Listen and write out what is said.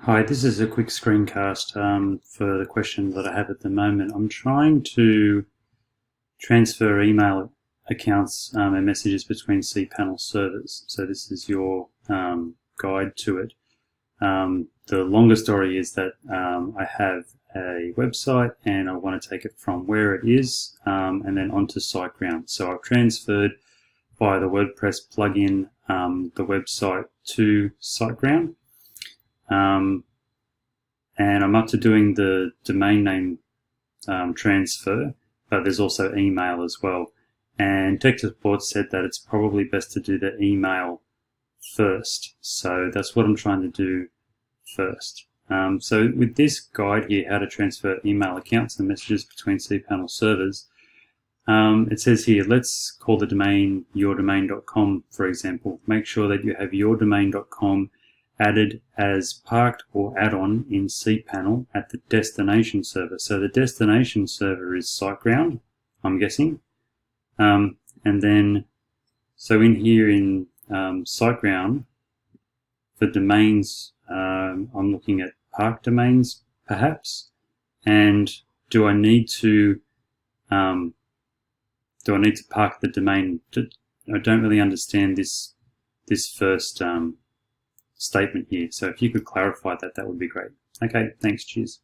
Hi, this is a quick screencast for the question that I have at the moment. I'm trying to transfer email accounts and messages between cPanel servers. So this is your guide to it. The longer story is that I have a website and I want to take it from where it is and then onto SiteGround. So I've transferred via the WordPress plugin the website to SiteGround. And I'm up to doing the domain name transfer, but there's also email as well. And tech support said that it's probably best to do the email first. So that's what I'm trying to do first. So with this guide here, how to transfer email accounts and messages between cPanel servers, it says here, let's call the domain yourdomain.com, for example. Make sure that you have yourdomain.com added as parked or add-on in cPanel at the destination server. So the destination server is SiteGround, I'm guessing. And then, so in here in SiteGround, for domains, I'm looking at parked domains, perhaps. And do I need to park the domain? I don't really understand this first statement here. So if you could clarify that, that would be great. Okay, thanks, cheers.